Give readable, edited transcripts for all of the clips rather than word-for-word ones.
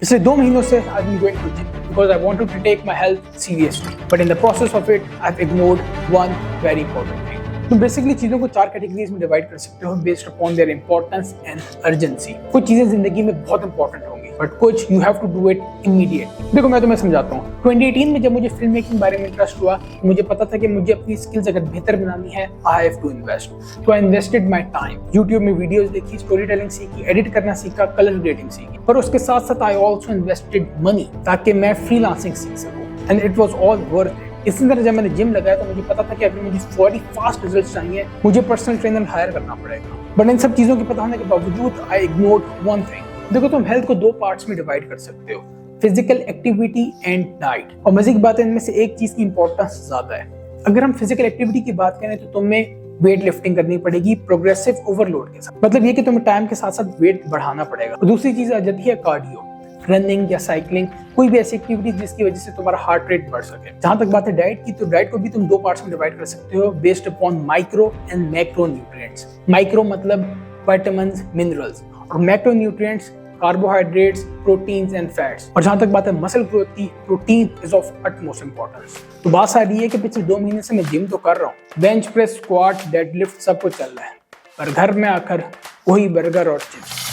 पिछले 2 महीनों से I am going to gym because I wanted to take my health seriously, but in the process of it I have ignored one very important thing. तुम basically चीजों को 4 categories में divide कर सकते हो based upon their importance and urgency. कुछ चीजें जिंदगी में बहुत इंपॉर्टेंट होंगी बट कुछ you have to do it immediate. देखो मैं तुम्हें समझाता हूँ। 2018 में जब मुझे फिल्म मेकिंग बारे में इंटरेस्ट हुआ, मुझे पता था कि मुझे अपनी स्किल्स अगर बेहतर बनानी है आई हैव टू इन्वेस्ट। तो I invested my time, YouTube में वीडियोस देखी, स्टोरी टेलिंग सीखी, एडिट करना सीखा, कलर ग्रेडिंग सीखी, पर उसके साथ साथ आई ऑल्सो इन्वेस्टेड मनी ताकि मैं फ्रीलांसिंग सीख सकूँ and it was all worth it. इसी तरह जब मैंने जिम लगाया तो मुझे पता था कि अगर मुझे फौरी फास्ट रिजल्ट चाहिए मुझे पर्सनल ट्रेनर हायर करना पड़ेगा। बट इन सब चीजों के पता होने के बावजूद आई इग्नोर्ड वन थिंग। देखो तुम हेल्थ को 2 पार्ट्स में डिवाइड कर सकते हो, फिजिकल एक्टिविटी एंड डाइट। और मजे की बात है इनमें से एक चीज की इंपॉर्टेंस ज्यादा है। अगर हम फिजिकल एक्टिविटी की बात करें तो तुम्हें वेट लिफ्टिंग करनी पड़ेगी प्रोग्रेसिव ओवरलोड के साथ, मतलब ये कि तुम्हें टाइम के साथ साथ वेट बढ़ाना पड़ेगा। और दूसरी चीज आ जाती है कार्डियो, रनिंग या साइकिलिंग, कोई भी ऐसी एक्टिविटी जिसकी वजह से तुम्हारा हार्ट रेट बढ़ सके। जहां तक बात है डाइट की, तो डाइट को भी तुम 2 पार्ट्स में डिवाइड कर सकते हो based upon micro and macro nutrients. Micro मतलब विटामिन्स, मिनरल्स, और macro nutrients carbohydrates, proteins and fats. और जहां तक बात है मसल ग्रोथ की, protein is of utmost importance. तो बात सारी है कि पिछले 2 महीने से मैं जिम तो कर रहा हूँ, बेंच प्रेस, स्क्वाट, डेडलिफ्ट सब कुछ चल रहा है, पर घर में आकर वही बर्गर और चिप्स।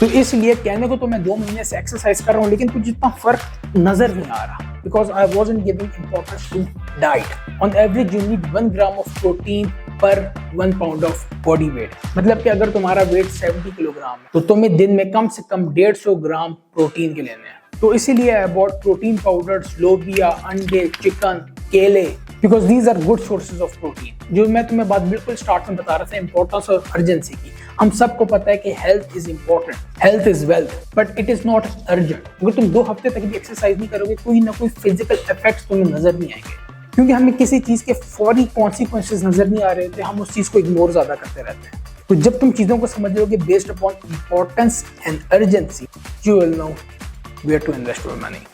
तो इसलिए कहने को तो मैं 2 महीने से एक्सरसाइज कर रहा हूँ लेकिन कुछ इतना फर्क नजर नहीं आ रहा because I wasn't giving importance to diet. On average you need 1 gram of protein per 1 pound of body weight. मतलब कि अगर तुम्हारा वेट 70 किलोग्राम है तो तुम्हें दिन में कम से कम 150 ग्राम प्रोटीन के लेने हैं। तो इसीलिए I bought protein powders, लोबिया, अंडे, चिकन, केले, because these are good sources of protein। जो मैं तुम्हें बात बिल्कुल स्टार्ट में बता रहा था इंपॉर्टेंस और अर्जेंसी की। हम सबको पता है कि health is important, health is wealth, but it is not urgent. अगर तुम 2 हफ्ते तक भी एक्सरसाइज नहीं करोगे कोई ना कोई फिजिकल इफेक्ट्स तुम्हें नजर नहीं आएंगे, क्योंकि हमें किसी चीज के फौरी कॉन्सिक्वेंसेस नजर नहीं आ रहे थे, हम उस चीज को इग्नोर ज्यादा करते रहते हैं। तो जब तुम चीजों को समझ लोगे based upon importance and urgency, you will know where to invest your money.